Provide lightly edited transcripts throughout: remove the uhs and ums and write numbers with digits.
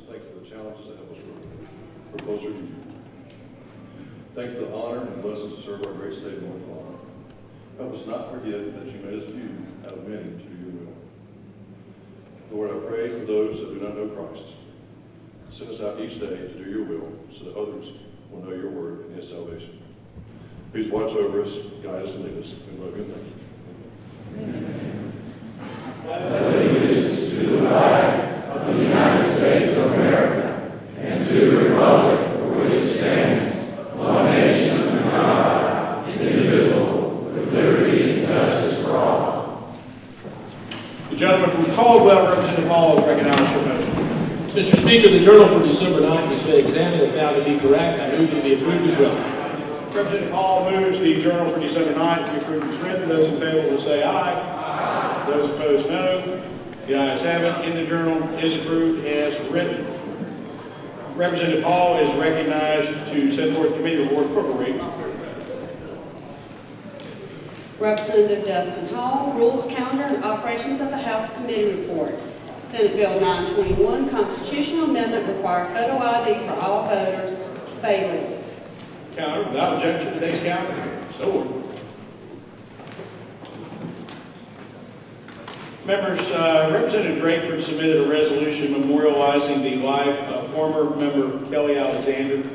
Thank you for the challenges that help us grow closer to you. Thank you for the honor and blessings to serve our great state of North Carolina. Help us not forget that you made us few out of many to do your will. Lord, I pray for those that do not know Christ. Send us out each day to do your will so that others will know your word and his salvation. Please watch over us, guide us, and lead us. We love you and thank you. Amen. Allegiance to the flag of the United States of America and to the republic for which it stands, one nation under God, indivisible, with liberty and justice for all. The gentleman from Caldwell, Representative Hall, is recognized for motion. Mr. Speaker, the journal for December 9th has been examined and found to be correct. I move to be approved as well. Representative Hall moves the journal for December 9th to be approved as written. Those in favor will say aye. Aye. Those opposed, no. The ayes have it. In the journal is approved as written. Representative Hall is recognized to set forth committee report. Clerk will read. Representative Dustin Hall, Rules Calendar and Operations of the House Committee Report. Senate Bill 921, Constitutional Amendment, require photo ID for all voters. Favorable. Calendar, without objection, today's calendar. So ordered. Members, Representative Drakeford submitted a resolution memorializing the life of former member Kelly Alexander.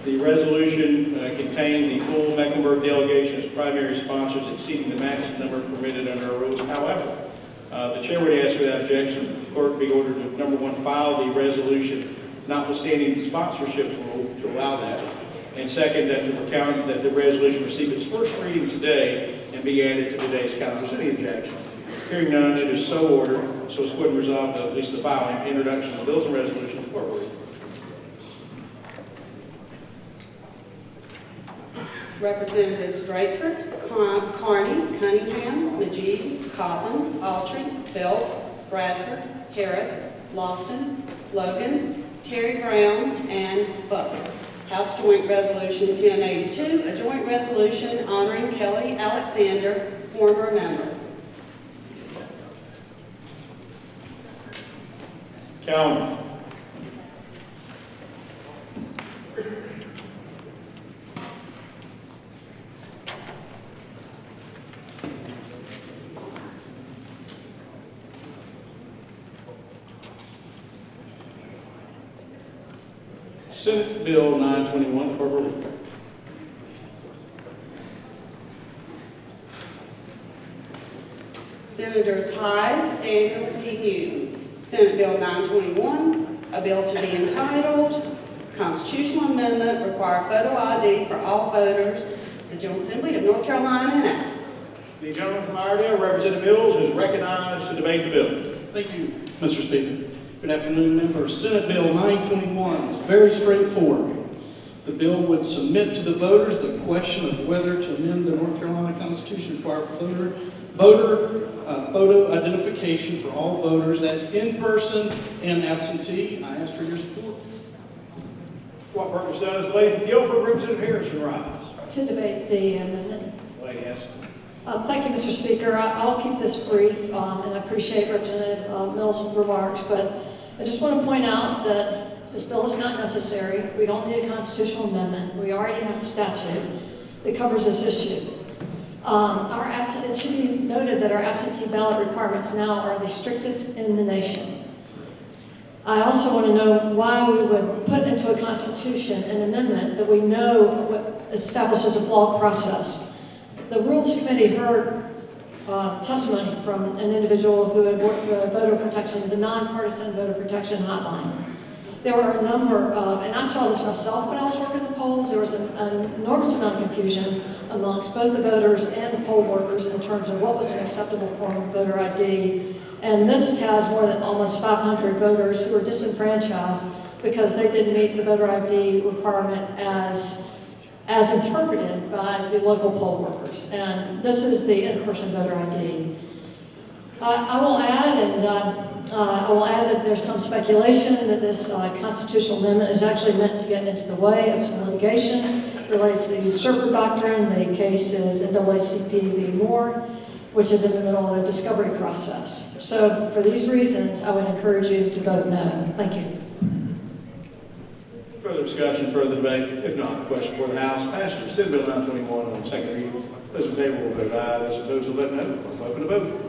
The resolution contained the full Mecklenburg delegation as primary sponsors, exceeding the maximum number permitted under our rules. However, the chair would ask without objection that the clerk be ordered to, number one, file the resolution notwithstanding the sponsorship rule to allow that, and second, that the resolution receive its first reading today and be added to today's calendar. Is there any objection? Hearing none, it is so ordered. So it's going to resolve at least the filing, introduction of bills and resolutions. Clerk will read. Representatives Drakeford, Carney, Cunningham, Majid, Cotton, Autry, Belk, Bradford, Harris, Lofton, Logan, Terry Brown, and Butler. House Joint Resolution 1082, a joint resolution honoring Kelly Alexander, former member. Calendar. Senate Bill 921, clerk will read. Senators Hayes, Daniel P. Newton. Senate Bill 921, a bill to be entitled Constitutional Amendment, require photo ID for all voters. The General Assembly of North Carolina enacts. The gentleman from Iredell, Representative Mills, is recognized to debate the bill. Thank you, Mr. Speaker. Good afternoon, members. Senate Bill 921 is very straightforward. The bill would submit to the voters the question of whether to amend the North Carolina Constitution to require voter photo identification for all voters. That's in person and absentee. I ask for your support. For what purpose does the lady from Guilford, Representative Harrison, rise? To debate the amendment. Lady has. Thank you, Mr. Speaker. I'll keep this brief, and I appreciate Representative Mills' remarks, but I just want to point out that this bill is not necessary. We don't need a constitutional amendment. We already have a statute that covers this issue. It should be noted that our absentee ballot requirements now are the strictest in the nation. I also want to know why we would put into a constitution an amendment that we know establishes a flawed process. The Rules Committee heard testimony from an individual who had worked the voter protection, the nonpartisan voter protection hotline. There were a number of, and I saw this myself when I was working the polls, there was an enormous amount of confusion amongst both the voters and the poll workers in terms of what was an acceptable form of voter ID. And this has more than almost 500 voters who are disenfranchised because they didn't meet the voter ID requirement as interpreted by the local poll workers. And this is the in-person voter ID. I will add that there's some speculation that this constitutional amendment is actually meant to get into the way of some litigation related to the usurper doctrine. The case is NAACP v. Moore. which is in the middle of a discovery process. So for these reasons, I would encourage you to vote no. Thank you. Further discussion, further debate? If not, the question for the House. Passage of Senate Bill 921 on second reading. Those in favor will vote aye. Those opposed will vote no. Clerk will open the vote.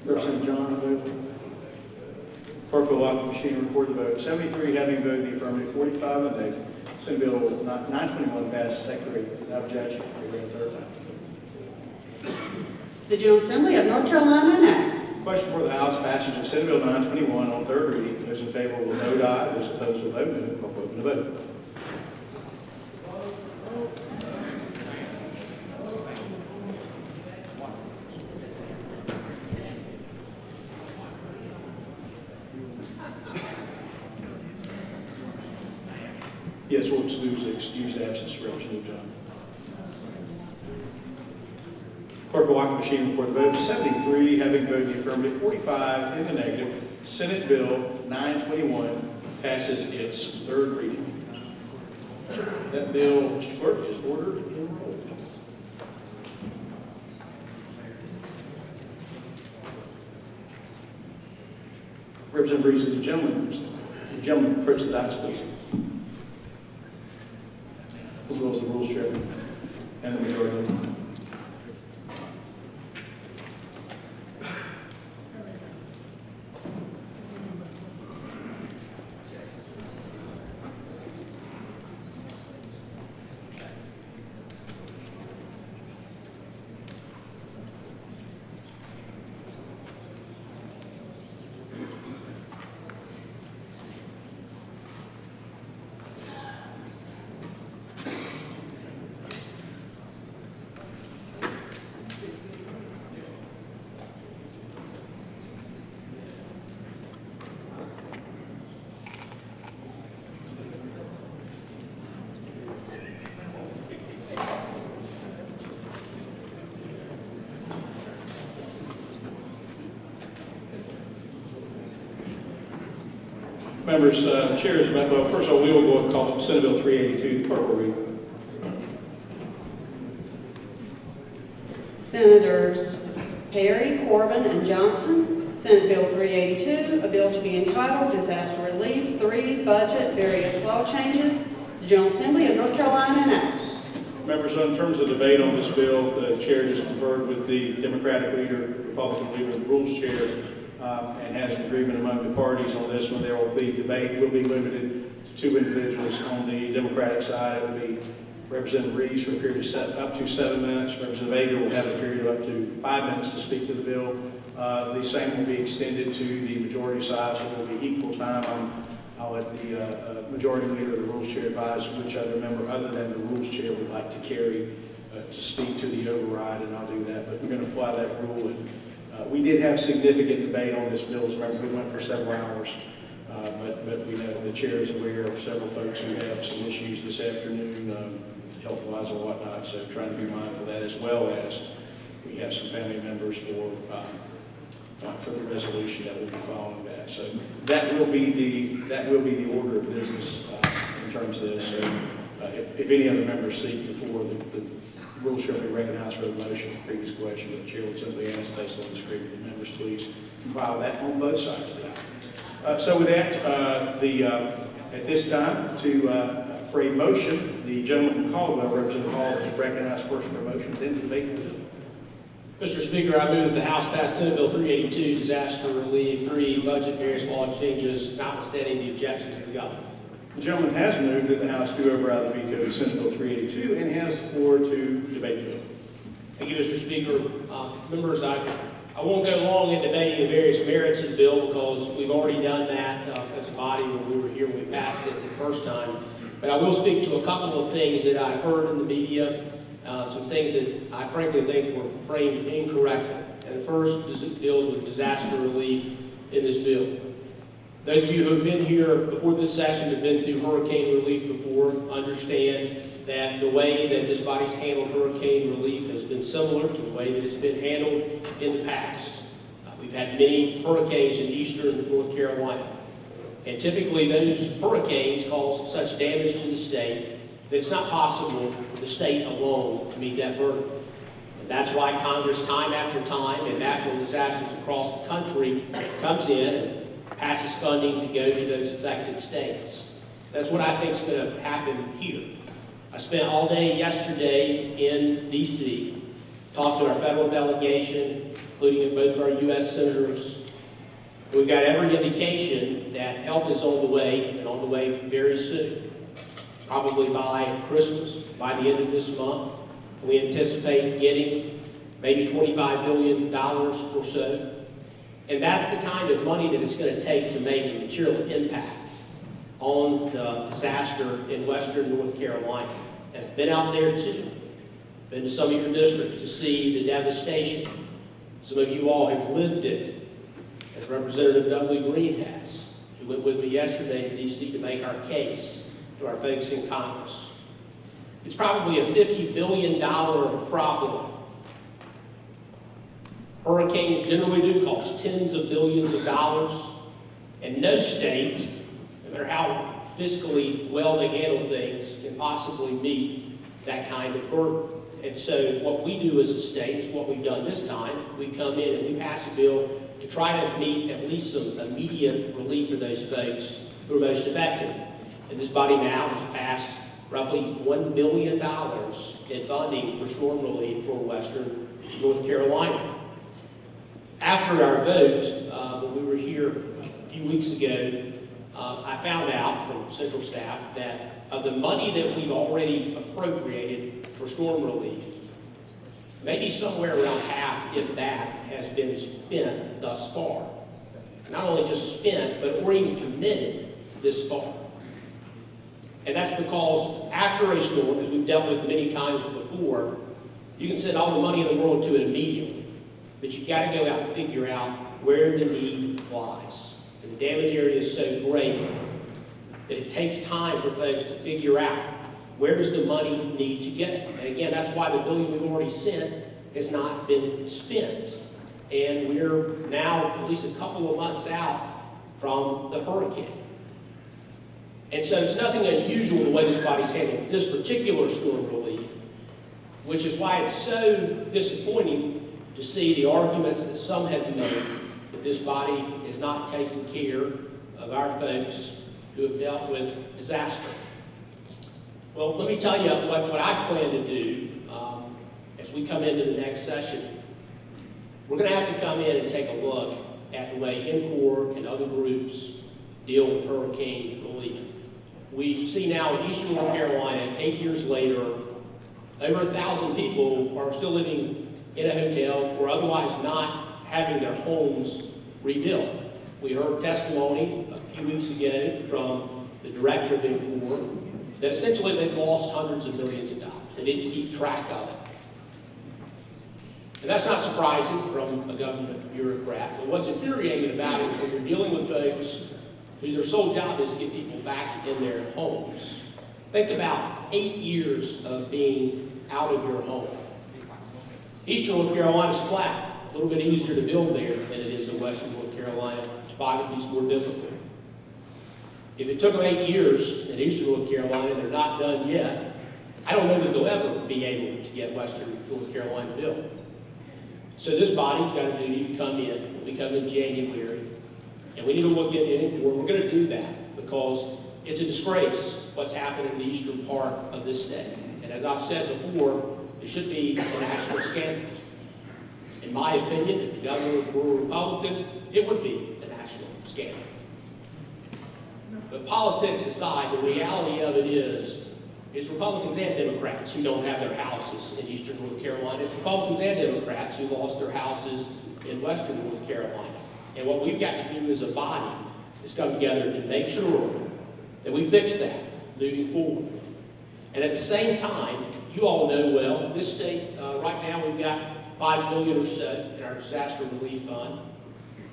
Representative John, vote. Clerk will lock the machine and record the vote. 73 having voted the affirmative, 45 in the negative. Senate Bill 921 passes second reading. Without objection, read a third time. The General Assembly of North Carolina enacts. Question for the House. Passage of Senate Bill 921 on third reading. Those in favor will vote aye. Those opposed will vote no. Clerk will open the vote. Yes, we'll excuse the excused absence of Representative John. Clerk will lock the machine and record the vote. 73 having voted the affirmative, 45 in the negative. Senate Bill 921 passes its third reading. That bill, Mr. Clerk, is ordered and enrolled. Representative Reese, the gentleman approach the dais, please. As well as the rules chair and the majority leader. Members, chairs, well, first of all, we will go and call Senate Bill 382. The clerk will read. Senators Perry, Corbin, and Johnson. Senate Bill 382, a bill to be entitled Disaster Relief 3 Budget Various Law Changes. The General Assembly of North Carolina enacts. Members, in terms of debate on this bill, the chair just conferred with the Democratic leader, Republican leader, the rules chair, and has an agreement among the parties on this one. There will be debate, will be limited to 2 individuals. On the Democratic side, it will be Representative Reese for a period of up to 7 minutes. Representative Ager will have a period of up to 5 minutes to speak to the bill. The same will be extended to the majority side, so there will be equal time. I'll let the majority leader of the rules chair advise which other member other than the rules chair would like to carry to speak to the override, and I'll do that. But we're going to apply that rule. And we did have significant debate on this bill. Remember, we went for several hours, but we know the chair is aware of several folks who have some issues this afternoon, health-wise or whatnot, so trying to be mindful of that, as well as we have some family members for the resolution that will be following that. So that will be the order of business in terms of this. So if any other members seek the floor, the rules shall be recognized for the motion. The previous question, but the chair will simply ask based on the agreement of the members, please compile that on both sides of the aisle. So with that, at this time, for a motion, the gentleman from Caldwell, Representative Hall, is recognized first for a motion, then debate the bill. Mr. Speaker, I move that the House pass Senate Bill 382, Disaster Relief 3, Budget Various Law Changes, notwithstanding the objections of the governor. The gentleman has moved that the House do override the veto of Senate Bill 382 and has the floor to debate the bill. Thank you, Mr. Speaker. Members, I won't go long in debating the various merits of the bill because we've already done that as a body when we were here when we passed it the first time. But I will speak to a couple of things that I heard in the media, some things that I frankly think were framed incorrectly. And the first deals with disaster relief in this bill. The disaster relief, as I understand it, is a federal Those of you who have been here before this session, have been through hurricane relief before, understand that the way that this body's handled hurricane relief has been similar to the way that it's been handled in the past. We've had many hurricanes in eastern North Carolina. And typically those hurricanes cause such damage to the state that it's not possible for the state alone to meet that burden. And that's why Congress, time after time, in natural disasters across the country, comes in and passes funding to go to those affected states. That's what I think is going to happen here. I spent all day yesterday in D.C. talking to our federal delegation, including both of our U.S. senators. We've got every indication that help is on the way, and on the way very soon. Probably by Christmas, by the end of this month. We anticipate getting maybe $25 billion or so. And that's the kind of money that it's going to take to make a material impact on the disaster in western North Carolina. And I've been out there too. Been to some of your districts to see the devastation. Some of you all have lived it, as Representative Dudley Green has, who went with me yesterday to D.C. to make our case to our folks in Congress. It's probably a $50 billion problem. Hurricanes generally do cost tens of billions of dollars, and no state, no matter how fiscally well they handle things, can possibly meet that kind of burden. And so what we do as a state is what we've done this time. We come in and we pass a bill to try to meet at least some immediate relief for those folks who are most affected. And this body now has passed roughly $1 billion in funding for storm relief for western North Carolina. After our vote, when we were here a few weeks ago, I found out from central staff that of the money that we've already appropriated for storm relief, maybe somewhere around half, if that, has been spent thus far. Not only just spent, but or even committed this far. And that's because after a storm, as we've dealt with many times before, you can send all the money in the world to it immediately. But you've got to go out and figure out where the need lies. And the damage area is so great that it takes time for folks to figure out where does the money need to go. And again, that's why the billion we've already sent has not been spent. And we're now at least a couple of months out from the hurricane. And so it's nothing unusual the way this body's handled this particular storm relief, which is why it's so disappointing to see the arguments that some have made that this body is not taking care of our folks who have dealt with disaster. Well, let me tell you what I plan to do as we come into the next session. We're going to have to come in and take a look at the way NCOR and other groups deal with hurricane relief. We see now in eastern North Carolina, 8 years later, over 1,000 people are still living in a hotel or otherwise not having their homes rebuilt. We heard testimony a few weeks ago from the director of NCOR that essentially they've lost hundreds of millions of dollars. They didn't keep track of it. And that's not surprising from a government bureaucrat. But what's infuriating about it is when you're dealing with folks whose their sole job is to get people back in their homes. Think about 8 years of being out of your home. Eastern North Carolina is flat, a little bit easier to build there than it is in western North Carolina. Topography is more difficult. If it took them 8 years in eastern North Carolina and they're not done yet, I don't know that they'll ever be able to get western North Carolina built. So this body's got a duty to come in when we come in January, and we need to look at it, and we're going to do that because it's a disgrace what's happened in the eastern part of this state. And as I've said before, it should be a national scandal. In my opinion, if the governor were a Republican, it would be a national scandal. But politics aside, the reality of it is it's Republicans and Democrats who don't have their houses in eastern North Carolina. It's Republicans and Democrats who lost their houses in western North Carolina. And what we've got to do as a body is come together to make sure that we fix that moving forward. And at the same time, you all know well, this state, right now we've got $5 billion or so in our disaster relief fund.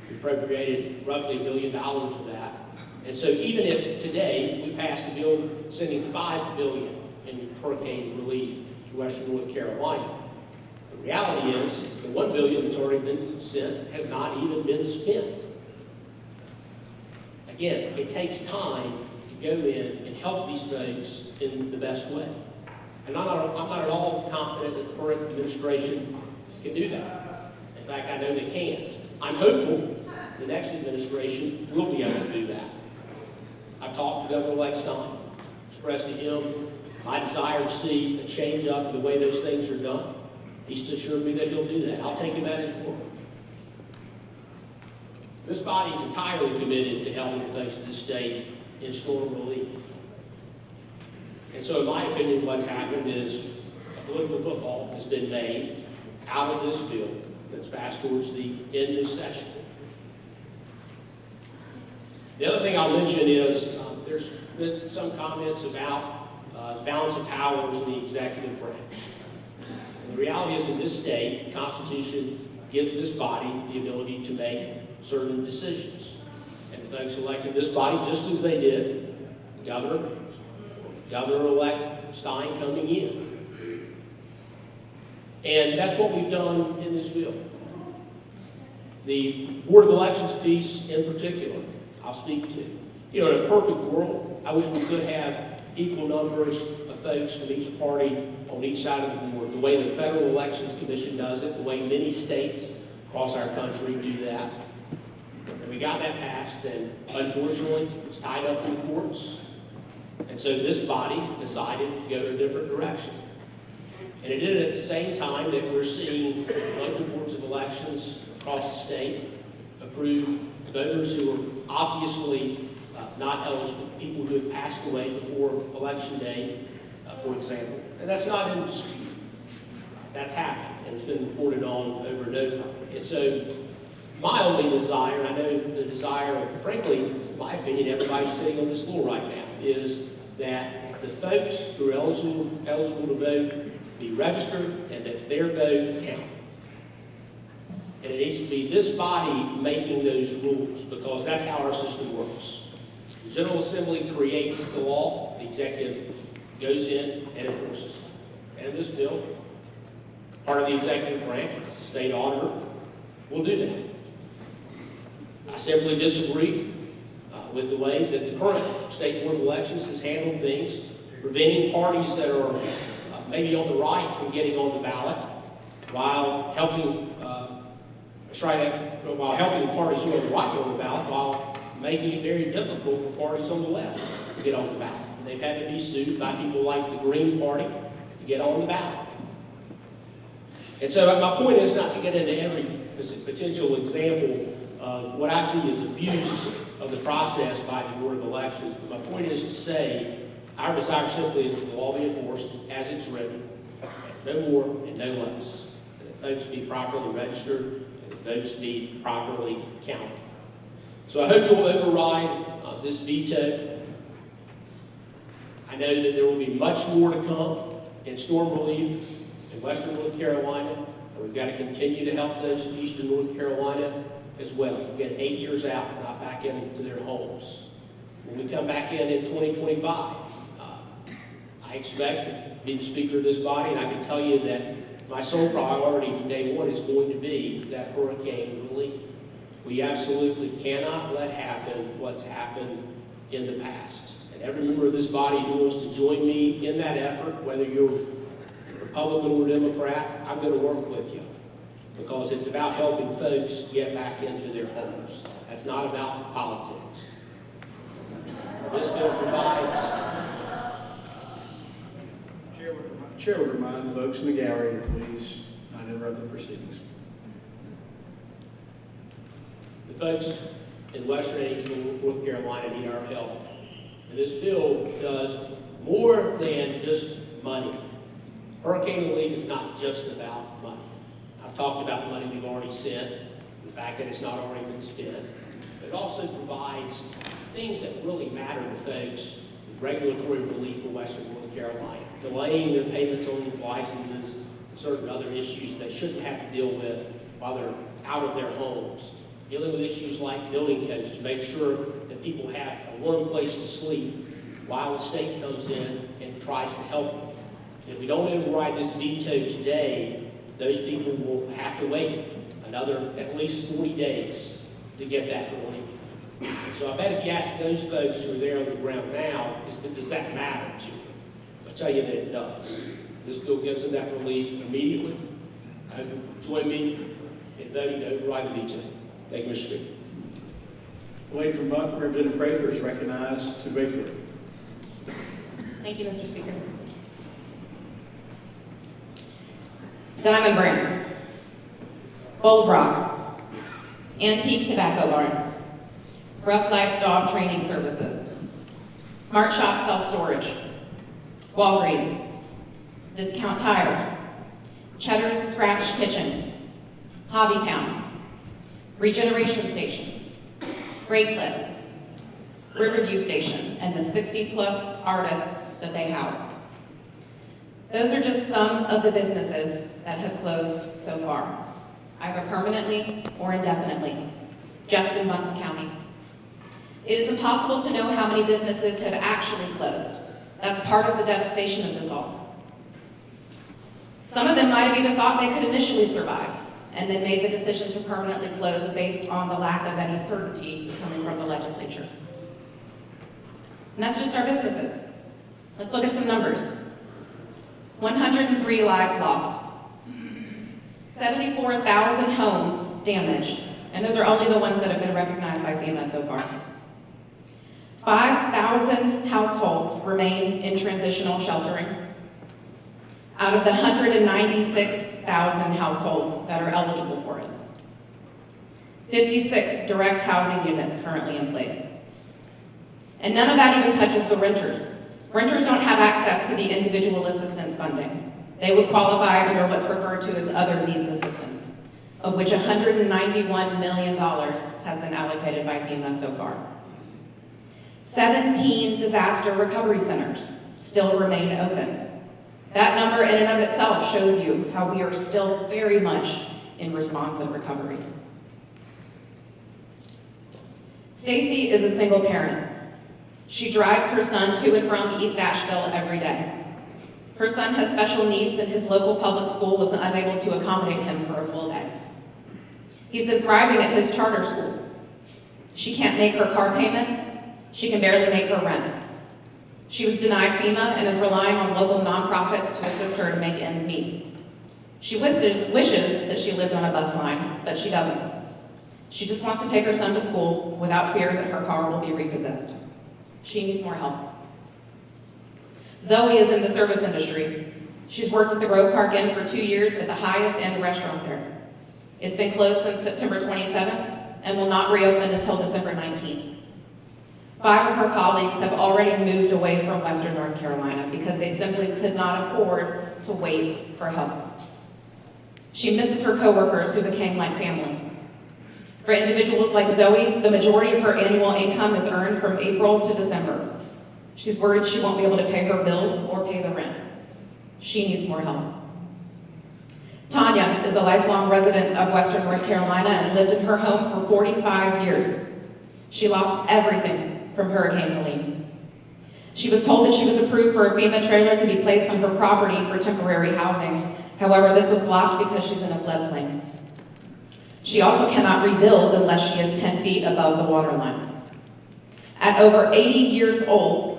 We appropriated roughly $1 billion of that And so even if today we passed a bill sending $5 billion in hurricane relief to western North Carolina, the reality is the $1 billion that's already been sent has not even been spent. Again, it takes time to go in and help these folks in the best way. And I'm not at all confident that the current administration can do that. In fact, I know they can't. I'm hopeful the next administration will be able to do that. I've talked to Governor Stein, expressed to him my desire to see a change up in the way those things are done. He's assured me that he'll do that. I'll take him at his word. This body is entirely committed to helping the folks of the state in storm relief. And so in my opinion, what's happened is a political football has been made out of this bill that's passed towards the end of session. The other thing I'll mention is there's been some comments about the balance of powers in the executive branch. And the reality is in this state, the Constitution gives this body the ability to make certain decisions. And the folks elected this body just as they did Governor-elect Stein coming in. And that's what we've done in this bill. The Board of Elections piece in particular, I'll speak to. In a perfect world, I wish we could have equal numbers of folks from each party on each side of the board, the way the Federal Elections Commission does it, the way many states across our country do that. And we got that passed, and unfortunately, it's tied up in the courts. And so this body decided to go in a different direction. And it did it at the same time that we're seeing local boards of elections across the state approve voters who are obviously not eligible, people who have passed away before Election Day, for example. And that's not in dispute. That's happened, and it's been reported on over and over. And so my only desire, and I know the desire of, frankly, in my opinion, everybody sitting on this floor right now, is that the folks who are eligible to vote be registered and that their vote count. And it needs to be this body making those rules, because that's how our system works. The General Assembly creates the law, the executive goes in and enforces it. And in this bill, part of the executive branch, the state auditor, will do that. I simply disagree with the way that the current State Board of Elections has handled things, preventing parties that are maybe on the right from getting on the ballot, while helping parties who are on the right get on the ballot, while making it very difficult for parties on the left to get on the ballot. And they've had to be sued by people like the Green Party to get on the ballot. And so my point is not to get into every potential example of what I see as abuse of the process by the Board of Elections, but my point is to say our desire simply is that the law be enforced as it's written, no more and no less, and that folks be properly registered and that votes be properly counted. So I hope you'll override this veto. I know that there will be much more to come in storm relief in western North Carolina, and we've got to continue to help those in eastern North Carolina as well. Get 8 years out, not back into their homes. When we come back in 2025, I expect to be the speaker of this body, and I can tell you that my sole priority from day one is going to be that hurricane relief. We absolutely cannot let happen what's happened in the past. And every member of this body who wants to join me in that effort, whether you're Republican or Democrat, I'm going to work with you, because it's about helping folks get back into their homes. That's not about politics. This bill provides... Chair would remind the folks in the gallery to please not interrupt the proceedings. The folks in western and eastern North Carolina need our help. And this bill does more than just money. Hurricane relief is not just about money. I've talked about money we've already sent, the fact that it's not already been spent, but it also provides things that really matter to folks with regulatory relief for western North Carolina, delaying their payments on licenses, and certain other issues they shouldn't have to deal with while they're out of their homes, dealing with issues like building codes to make sure that people have a warm place to sleep while the state comes in and tries to help them. If we don't override this veto today, those people will have to wait another at least 40 days to get that relief. And so I bet if you ask those folks who are there on the ground now, does that matter to you? I'll tell you that it does. This bill gives them that relief immediately. I hope you join me in voting to override the veto. Thank you, Mr. Speaker. The lady from Buck, Representative Prather, is recognized to veto. Thank you, Mr. Speaker. Diamond Brand, Bold Rock, Antique Tobacco Barn, Rough Life Dog Training Services, Smart Shop Self-Storage, Walgreens, Discount Tire, Cheddar's Scratch Kitchen, Hobbytown, Regeneration Station, Great Clips, Riverview Station, and the 60-plus artists that they house. Those are just some of the businesses that have closed so far, either permanently or indefinitely, just in Buncombe County. It is impossible to know how many businesses have actually closed. That's part of the devastation of this all. Some of them might have even thought they could initially survive, and then made the decision to permanently close based on the lack of any certainty coming from the legislature. And that's just our businesses. Let's look at some numbers. 103 lives lost. 74,000 homes damaged, and those are only the ones that have been recognized by FEMA so far. 5,000 households remain in transitional sheltering out of the 196,000 households that are eligible for it. 56 direct housing units currently in place. And none of that even touches the renters. Renters don't have access to the individual assistance funding. They would qualify under what's referred to as other needs assistance, of which $191 million has been allocated by FEMA so far. 17 disaster recovery centers still remain open. That number in and of itself shows you how we are still very much in responsive recovery. Stacy is a single parent. She drives her son to and from East Asheville every day. Her son has special needs and his local public school was unable to accommodate him for a full day. He's been thriving at his charter school. She can't make her car payment. She can barely make her rent. She was denied FEMA and is relying on local nonprofits to assist her to make ends meet. She wishes that she lived on a bus line, but she doesn't. She just wants to take her son to school without fear that her car will be repossessed. She needs more help. Zoe is in the service industry. She's worked at the Grove Park Inn for 2 years at the highest end restaurant there. It's been closed since September 27th and will not reopen until December 19th. 5 of her colleagues have already moved away from Western North Carolina because they simply could not afford to wait for help. She misses her coworkers who became like family. For individuals like Zoe, the majority of her annual income is earned from April to December. She's worried she won't be able to pay her bills or pay the rent. She needs more help. Tanya is a lifelong resident of Western North Carolina and lived in her home for 45 years. She lost everything from Hurricane Helene. She was told that she was approved for a FEMA trailer to be placed on her property for temporary housing. However, this was blocked because she's in a floodplain. She also cannot rebuild unless she is 10 feet above the water line. At over 80 years old,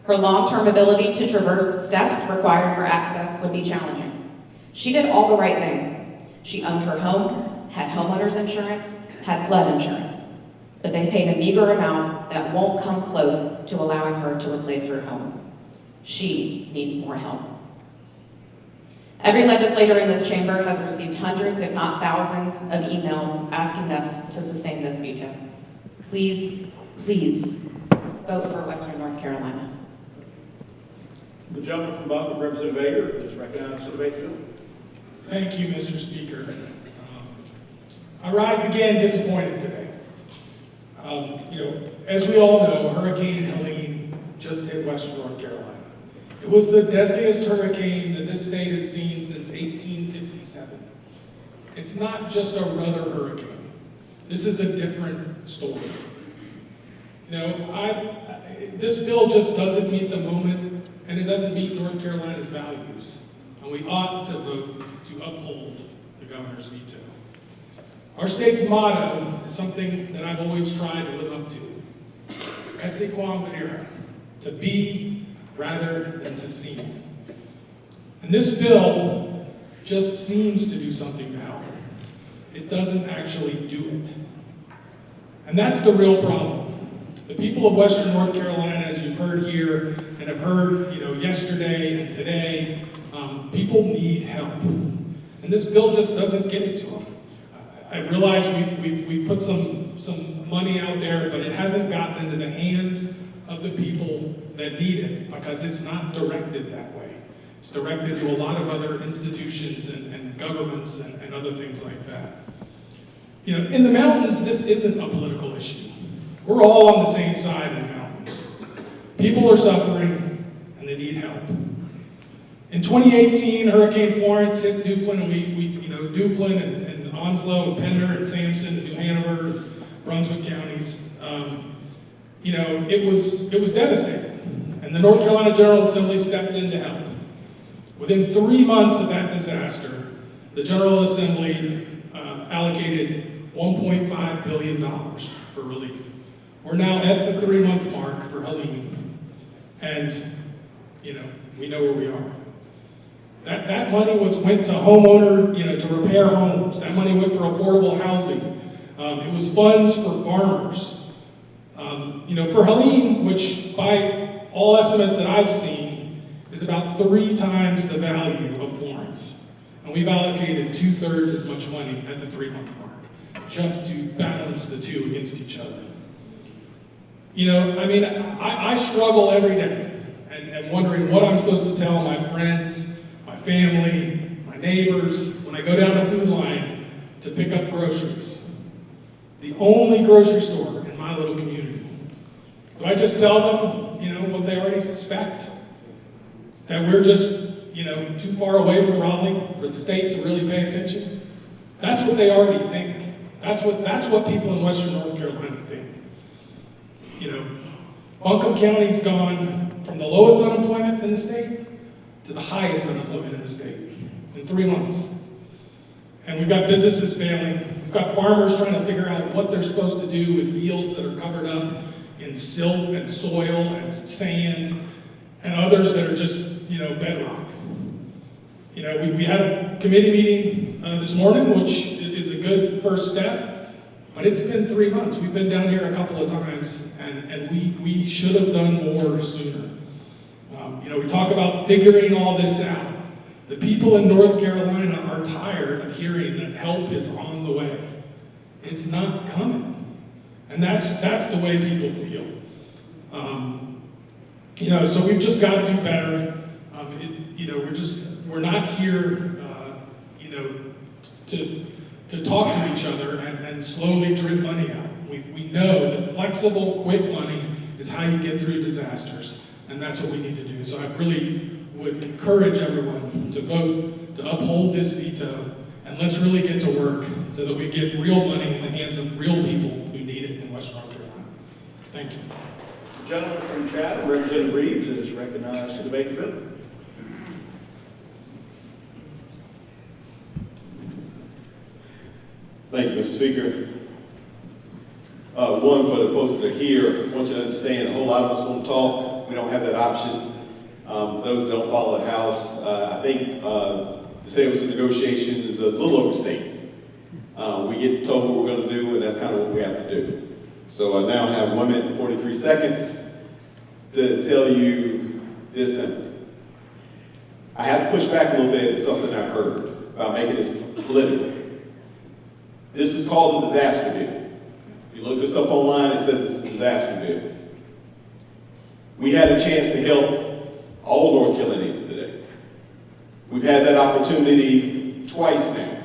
her long-term ability to traverse steps required for access would be challenging. She did all the right things. She owned her home, had homeowners insurance, had flood insurance, but they paid a meager amount that won't come close to allowing her to replace her home. She needs more help. Every legislator in this chamber has received hundreds, if not thousands, of emails asking us to sustain this veto. Please, please, vote for Western North Carolina. The gentleman from Buncombe, Representative Ager, is recognized to debate the bill. Thank you, Mr. Speaker. I rise again disappointed today. As we all know, Hurricane Helene just hit Western North Carolina. It was the deadliest hurricane that this state has seen since 1857. It's not just another hurricane. This is a different story. This bill just doesn't meet the moment, and it doesn't meet North Carolina's values. And we ought to vote to uphold the governor's veto. Our state's motto is something that I've always tried to live up to. Esse quam videre, to be rather than to seem. And this bill just seems to do something to help. It doesn't actually do it. And that's the real problem. The people of Western North Carolina, as you've heard here and have heard, yesterday and today, people need help. And this bill just doesn't get it to them. I realize we've put some money out there, but it hasn't gotten into the hands of the people that need it because it's not directed that way. It's directed to a lot of other institutions and governments and other things like that. In the mountains, this isn't a political issue. We're all on the same side of the mountains. People are suffering and they need help. In 2018, Hurricane Florence hit Duplin, and Duplin and Onslow and Pender and Sampson and New Hanover, Brunswick counties. It was devastating. And the North Carolina General Assembly stepped in to help. Within 3 months of that disaster, the General Assembly allocated $1.5 billion for relief. We're now at the 3-month mark for Helene, and we know where we are. That money went to homeowner, to repair homes. That money went for affordable housing. It was funds for farmers. For Helene, which by all estimates that I've seen, is about 3 times the value of Florence. And we've allocated 2/3 as much money at the 3-month mark, just to balance the two against each other. I struggle every day and wondering what I'm supposed to tell my friends, my family, my neighbors, when I go down the food line to pick up groceries. The only grocery store in my little community. Do I just tell them, what they already suspect? That we're just, too far away from Raleigh for the state to really pay attention? That's what they already think. That's what people in Western North Carolina think. Buncombe County's gone from the lowest unemployment in the state to the highest unemployment in the state in 3 months. And we've got businesses failing. We've got farmers trying to figure out what they're supposed to do with fields that are covered up in silt and soil and sand, and others that are just, bedrock. We had a committee meeting this morning, which is a good first step. But it's been 3 months. We've been down here a couple of times, and we should have done more sooner. We talk about figuring all this out. The people in North Carolina are tired of hearing that help is on the way. It's not coming. And that's the way people feel. So we've just got to do better. We're not here, to talk to each other and slowly drip money out. We know that flexible, quick money is how you get through disasters, and that's what we need to do. So I really would encourage everyone to vote to uphold this veto, and let's really get to work so that we get real money in the hands of real people who need it in Western North Carolina. Thank you. The gentleman from Chatham, Representative Reeves, is recognized to debate the bill. Thank you, Mr. Speaker. One, for the folks that are here, I want you to understand a whole lot of us won't talk. We don't have that option. For those that don't follow the House, I think to say it was a negotiation is a little overstated. We get told what we're going to do, and that's kind of what we have to do. So I now have 1 minute and 43 seconds to tell you this simple. I have to push back a little bit at something I heard about making this political. This is called a disaster bill. If you look this up online, it says it's a disaster bill. We had a chance to help all North Carolinians today. We've had that opportunity twice now.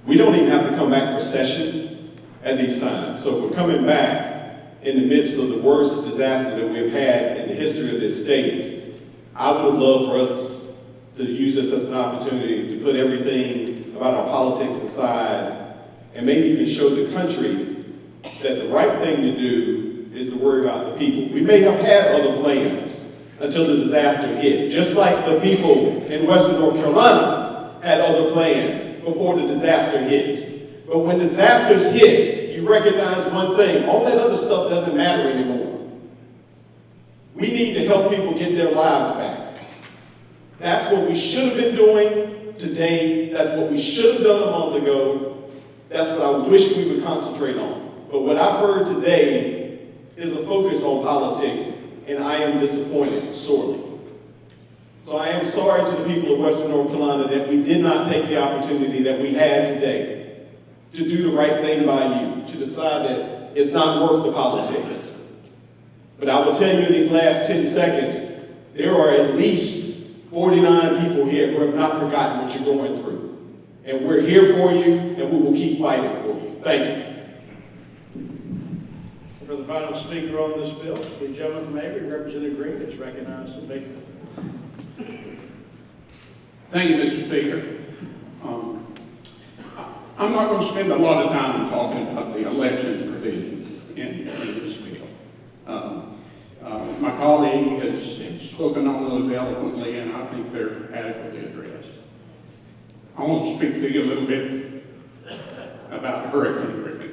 We don't even have to come back for session at these times. So if we're coming back in the midst of the worst disaster that we've had in the history of this state, I would have loved for us to use this as an opportunity to put everything about our politics aside and maybe even show the country that the right thing to do is to worry about the people. We may have had other plans until the disaster hit, just like the people in Western North Carolina had other plans before the disaster hit. But when disasters hit, you recognize one thing: all that other stuff doesn't matter anymore. We need to help people get their lives back. That's what we should have been doing today. That's what we should have done a month ago. That's what I wish we would concentrate on. But what I've heard today is a focus on politics, and I am disappointed sorely. So I am sorry to the people of Western North Carolina that we did not take the opportunity that we had today to do the right thing by you, to decide that it's not worth the politics. But I will tell you in these last 10 seconds, there are at least 49 people here who have not forgotten what you're going through. And we're here for you, and we will keep fighting for you. Thank you. For the final speaker on this bill, the gentleman from Avery, Representative Green, is recognized to make. Thank you, Mr. Speaker. I'm not going to spend a lot of time talking about the election provisions in this bill. My colleague has spoken on those eloquently, and I think they're adequately addressed. I want to speak to you a little bit about hurricane relief.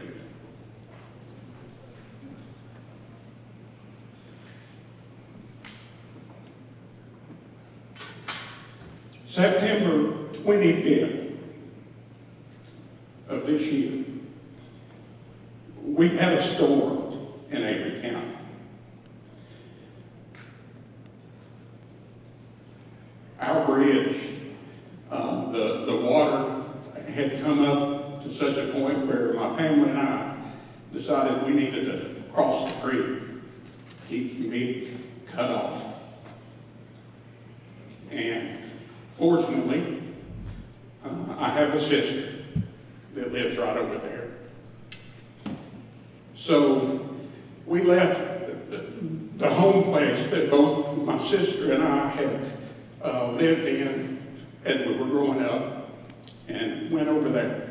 September 25th of this year, we had a storm in Avery County. Our bridge, the water had come up to such a point where my family and I decided we needed to cross the creek, keep from being cut off. And fortunately, I have a sister that lives right over there. So we left the home place that both my sister and I had lived in as we were growing up and went over there.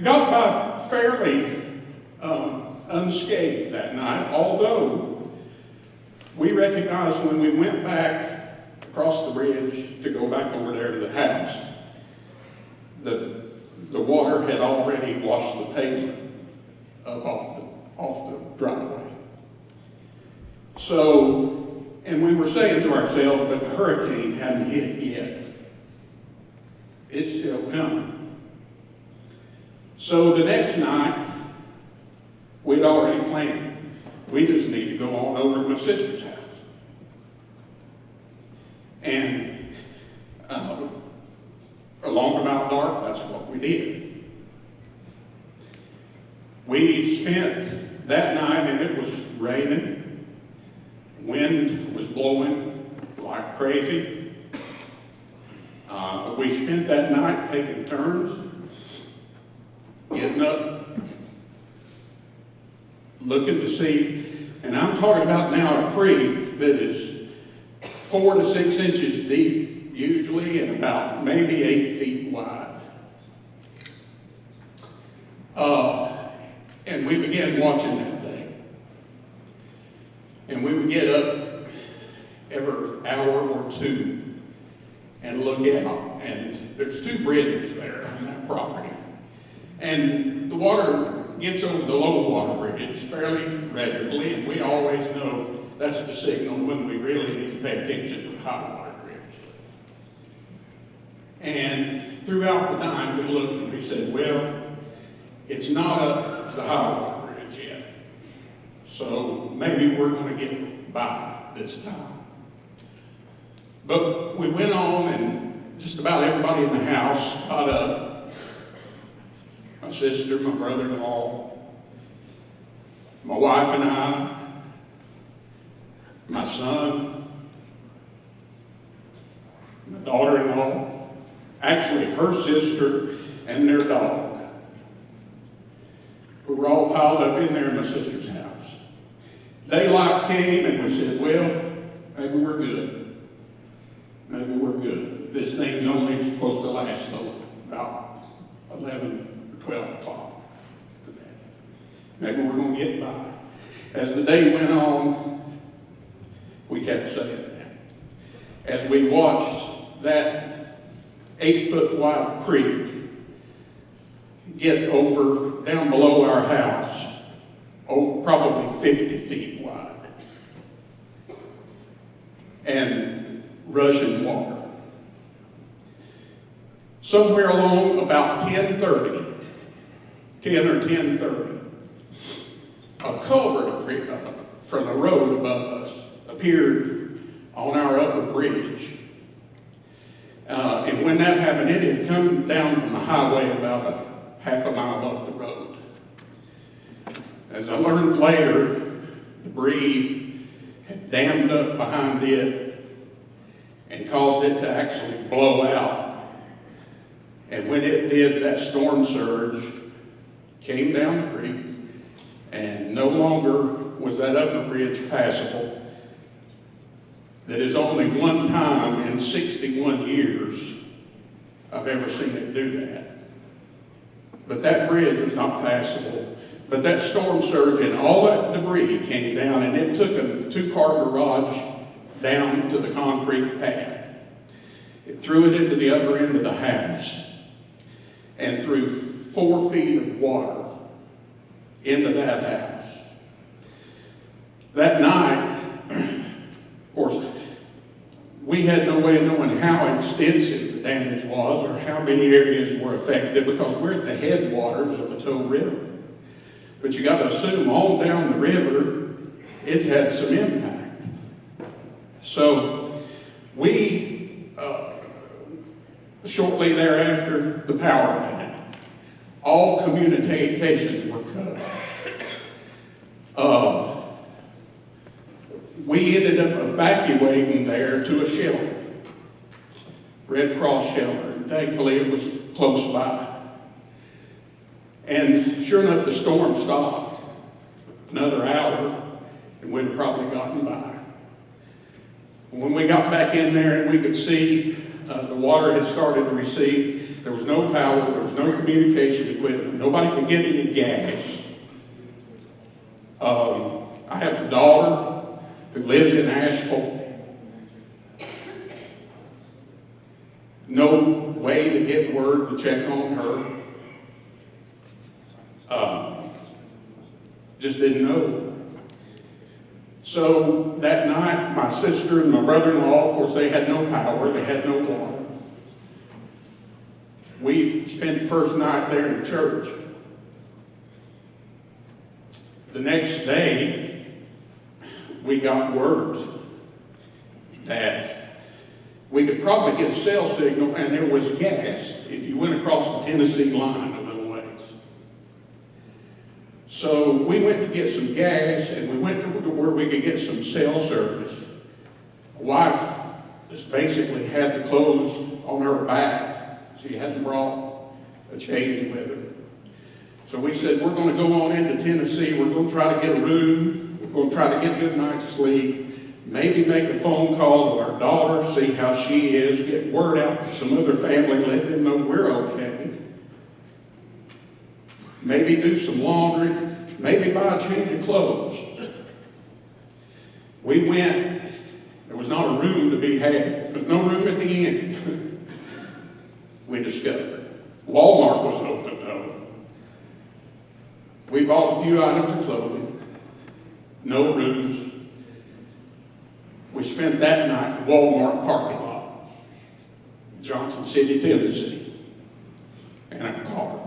Got by fairly unscathed that night, although we recognized when we went back across the bridge to go back over there to the house, the water had already washed the pavement up off the driveway. So, and we were saying to ourselves, but the hurricane hadn't hit yet. It's still coming. So the next night, we'd already planned. We just need to go on over to my sister's house. And along about dark, that's what we did. We spent that night, and it was raining. Wind was blowing like crazy. We spent that night taking turns, getting up, looking to see, and I'm talking about now a creek that is 4 to 6 inches deep, usually, and about maybe 8 feet wide. And we began watching that thing. And we would get up every hour or two and look out. And there's 2 bridges there on that property. And the water gets over the low water bridge fairly regularly, and we always know that's the signal when we really need to pay attention to the high water bridge. And throughout the night, we looked and we said, well, it's not up to the high water bridge yet. So maybe we're going to get by this time. But we went on, and just about everybody in the house got up. My sister, my brother-in-law, my wife and I, my son, my daughter-in-law, actually her sister and their dog. We were all piled up in there in my sister's house. Daylight came and we said, well, maybe we're good. Maybe we're good. This thing's only supposed to last till about 11 or 12 o'clock today. Maybe we're going to get by. As the day went on, we kept saying that. As we watched that 8-foot wide creek get over down below our house, probably 50 feet wide, and rushing water. Somewhere along about 10 or 10:30, a culvert from the road above us appeared on our upper bridge. And when that happened, it had come down from the highway about a half a mile up the road. As I learned later, debris had dammed up behind it and caused it to actually blow out. And when it did, that storm surge came down the creek, and no longer was that upper bridge passable. That is only one time in 61 years I've ever seen it do that. But that bridge was not passable. But that storm surge and all that debris came down, and it took a 2-car garage down to the concrete pad. It threw it into the upper end of the house and threw 4 feet of water into that house. That night, of course, we had no way of knowing how extensive the damage was or how many areas were affected because we're at the headwaters of the Tow River. But you got to assume all down the river, it's had some impact. So we, shortly thereafter, the power went out. All communications were cut off. We ended up evacuating there to a shelter, Red Cross shelter, and thankfully it was close by. And sure enough, the storm stopped. Another hour, and we'd probably gotten by. When we got back in there and we could see the water had started to recede, there was no power, there was no communication equipment, nobody could get any gas. I have a daughter who lives in Asheville. No way to get word to check on her. Just didn't know. So that night, my sister and my brother-in-law, of course, they had no power, they had no water. We spent the first night there in the church. The next day, we got word that we could probably get a cell signal and there was gas if you went across the Tennessee line a little ways. So we went to get some gas and we went to where we could get some cell service. My wife just basically had the clothes on her back. She hadn't brought a change with her. So we said, we're going to go on into Tennessee. We're going to try to get a room. We're going to try to get a good night's sleep. Maybe make a phone call to our daughter, see how she is, get word out to some other family, let them know we're okay. Maybe do some laundry, maybe buy a change of clothes. We went, there was not a room to be had, but no room at the inn. We discovered. Walmart was open though. We bought a few items of clothing, no rooms. We spent that night in the Walmart parking lot, Johnson City, Tennessee, in our car.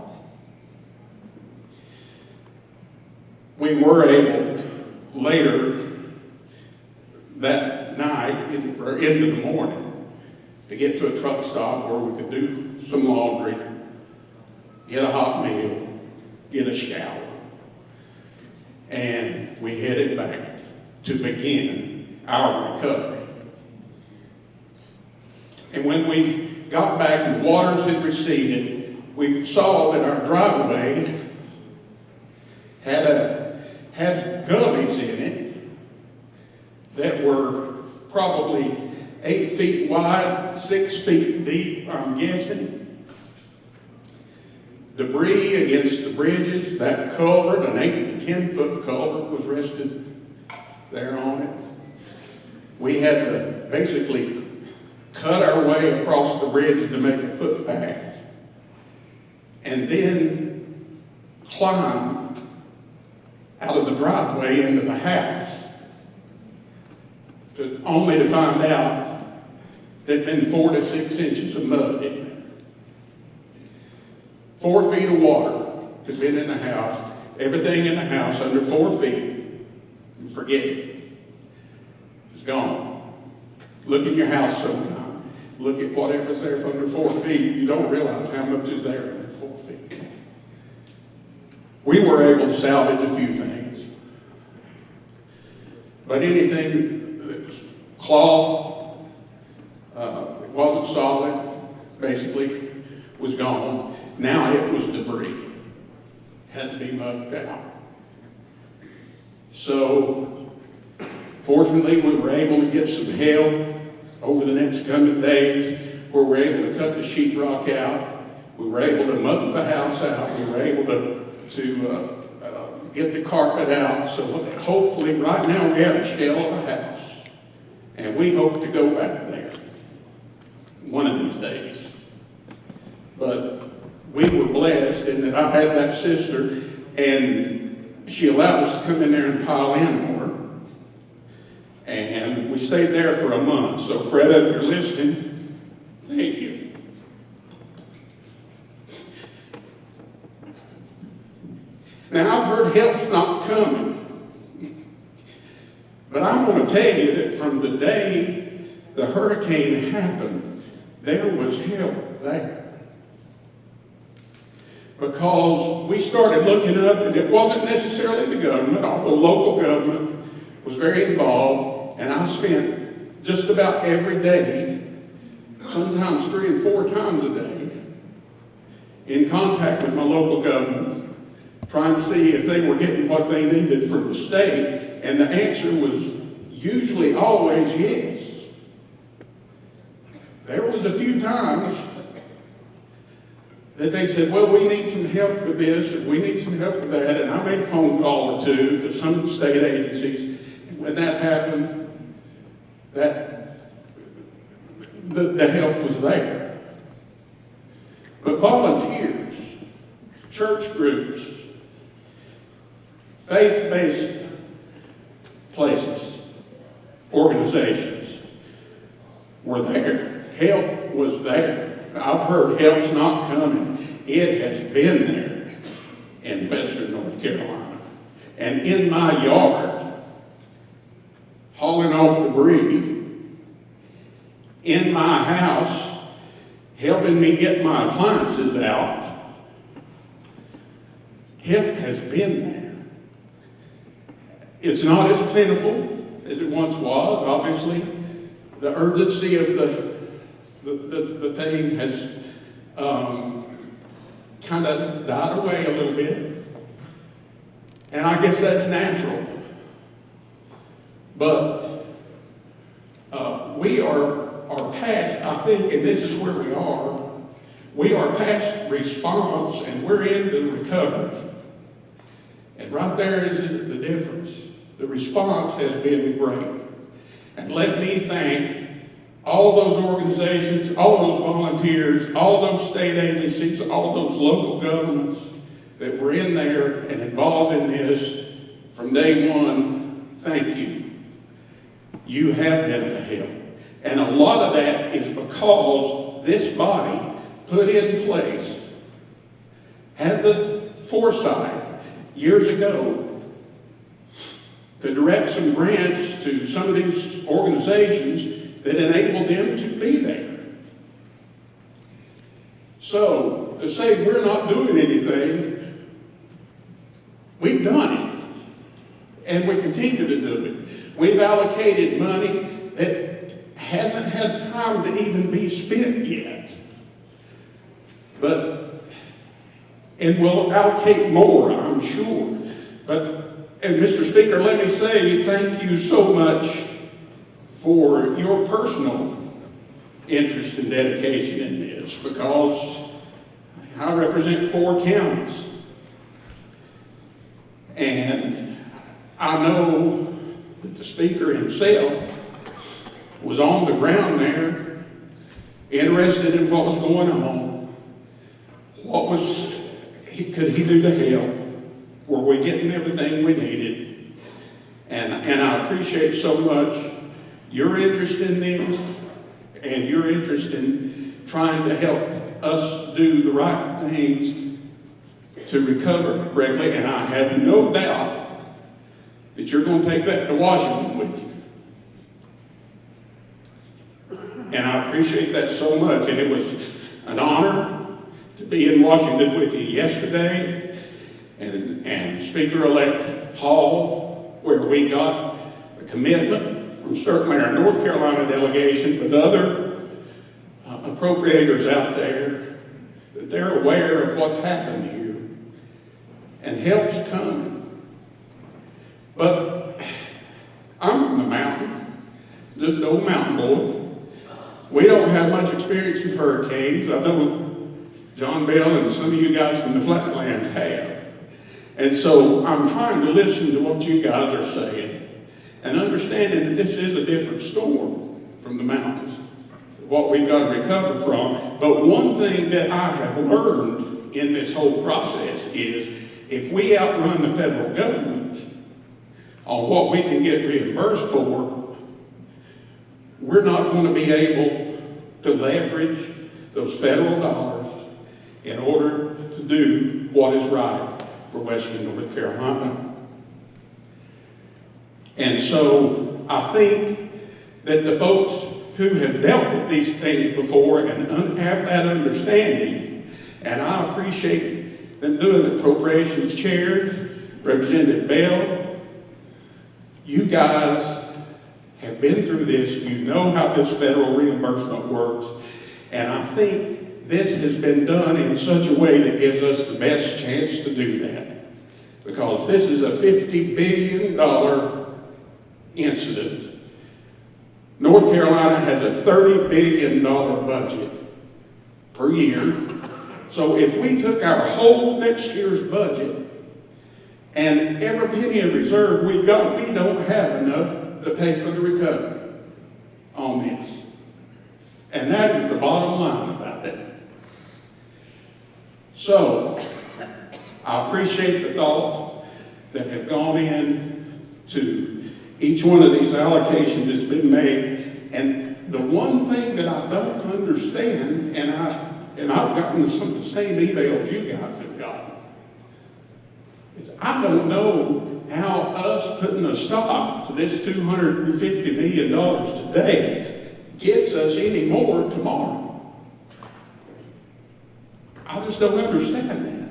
We were able later that night or into the morning to get to a truck stop where we could do some laundry, get a hot meal, get a shower. And we headed back to begin our recovery. And when we got back and the waters had receded, we saw that our driveway had gullies in it that were probably 8 feet wide, 6 feet deep, I'm guessing. debris against the bridges. That culvert, an 8 to 10 foot culvert, was rested there on it. We had to basically cut our way across the bridge to make a footpath, and then climb out of the driveway into the house, only to find out there'd been 4 to 6 inches of mud in it. 4 feet of water had been in the house. Everything in the house under 4 feet, you forget it. It's gone. Look in your house sometime. Look at whatever's there from under 4 feet. You don't realize how much is there under 4 feet. We were able to salvage a few things. But anything that was cloth, it wasn't solid, basically, was gone. Now it was debris. Had to be mucked out. So, fortunately, we were able to get some help over the next coming days, where we were able to cut the sheetrock out. We were able to muck the house out. We were able to get the carpet out. So hopefully, right now, we have a shell of a house. And we hope to go back there one of these days. But we were blessed in that I had that sister, and she allowed us to come in there and pile in on her. And we stayed there for a month. So Fred, if you're listening, thank you. Now, I've heard help's not coming. But I'm going to tell you that from the day the hurricane happened, there was help there. Because we started looking up, and it wasn't necessarily the government, although local government was very involved, and I spent just about every day, sometimes 3 and 4 times a day, in contact with my local government, trying to see if they were getting what they needed from the state, and the answer was usually always yes. There was a few times that they said, well, we need some help with this, or we need some help with that, and I made a phone call or two to some of the state agencies, and when that happened, the help was there. But volunteers, church groups, faith-based places, organizations were there. Help was there. I've heard help's not coming. It has been there in western North Carolina. And in my yard, hauling off debris, in my house, helping me get my appliances out. Help has been there. It's not as plentiful as it once was, obviously. The urgency of the thing has kind of died away a little bit. And I guess that's natural. But we are past, I think, and this is where we are past response and we're into recovery. And right there is the difference. The response has been great. And let me thank all those organizations, all those volunteers, all those state agencies, all those local governments that were in there and involved in this from day one. Thank you. You have been of help. And a lot of that is because this body put in place, had the foresight years ago to direct some grants to some of these organizations that enabled them to be there. So, to say we're not doing anything, we've done it. And we continue to do it. We've allocated money that hasn't had time to even be spent yet. And we'll allocate more, I'm sure. And Mr. Speaker, let me say thank you so much for your personal interest and dedication in this, because I represent 4 counties. And I know that the speaker himself was on the ground there, interested in what was going on. Could he do to help? Were we getting everything we needed? And I appreciate so much your interest in this and your interest in trying to help us do the right things to recover correctly. And I have no doubt that you're going to take that to Washington with you. And I appreciate that so much. And it was an honor to be in Washington with you yesterday, and Speaker-elect Hall, where we got a commitment from certainly our North Carolina delegation, but other appropriators out there, that they're aware of what's happened here, and help's coming. But I'm from the mountain, just an old mountain boy. We don't have much experience with hurricanes. I know John Bell and some of you guys from the Flatlands have. And so I'm trying to listen to what you guys are saying and understanding that this is a different storm from the mountains, what we've got to recover from. But one thing that I have learned in this whole process is if we outrun the federal government on what we can get reimbursed for, we're not going to be able to leverage those federal dollars in order to do what is right for Western North Carolina. And so I think that the folks who have dealt with these things before and have that understanding, and I appreciate them doing it, appropriations chairs, Representative Bell, you guys have been through this, you know how this federal reimbursement works, and I think this has been done in such a way that gives us the best chance to do that. Because this is a $50 billion incident. North Carolina has a $30 billion budget per year. So if we took our whole next year's budget and every penny of reserve we got, we don't have enough to pay for the recovery on this. And that is the bottom line about it. So, I appreciate the thoughts that have gone in to each one of these allocations that's been made. And the one thing that I don't understand, and I've gotten some of the same emails you guys have gotten, is I don't know how us putting a stop to this $250 million today gets us any more tomorrow. I just don't understand that.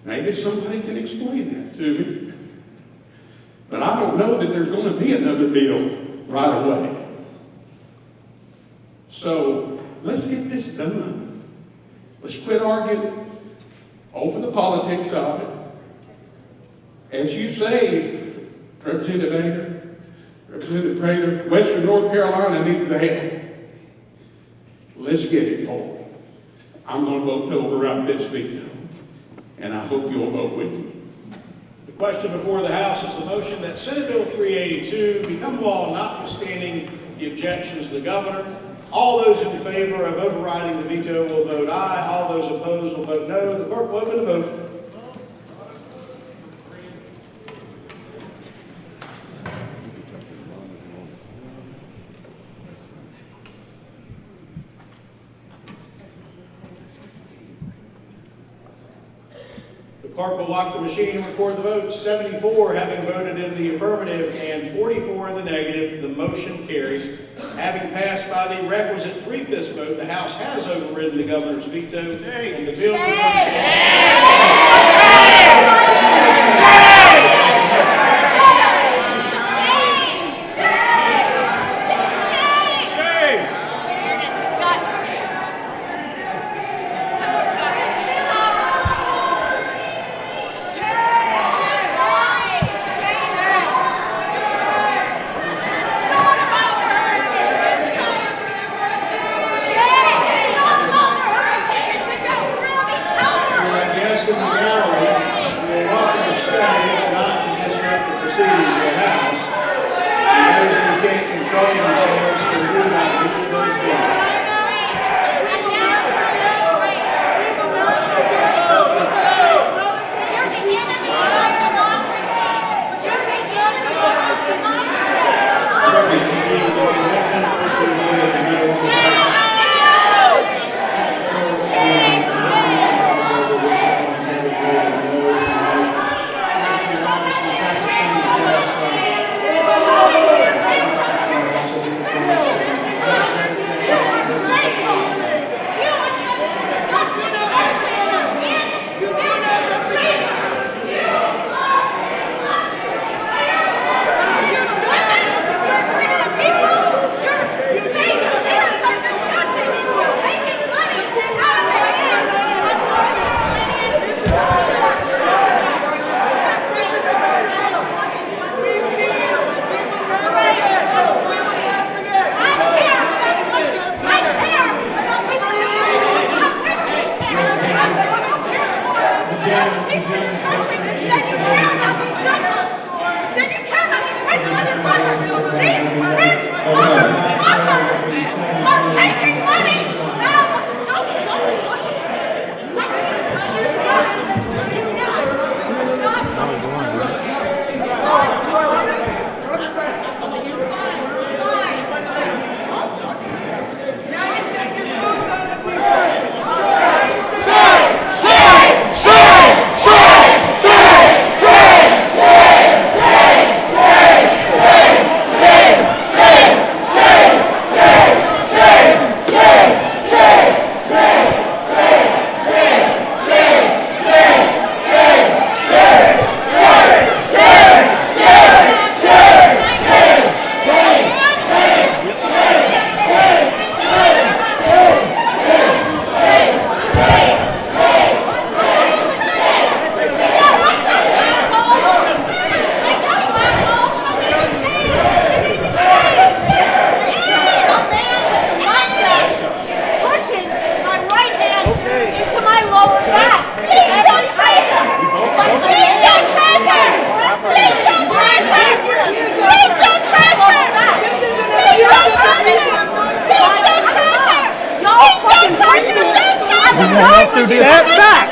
Maybe somebody can explain that to me. But I don't know that there's going to be another bill right away. So let's get this done. Let's quit arguing over the politics of it. As you say, Representative Ager, Representative Prater, Western North Carolina needs the help. Let's get it forward. I'm going to vote to override this veto, and I hope you'll vote with me. The question before the House is the motion that Senate Bill 382 become law notwithstanding the objections of the governor. All those in favor of overriding the veto will vote aye. All those opposed will vote no. The clerk will open the vote. The clerk will lock the machine and record the vote. 74 having voted in the affirmative and 44 in the negative, the motion carries. Having passed by the requisite 3/5 vote, the House has overridden the governor's veto, and the bill It's not about the hurricane. Step back!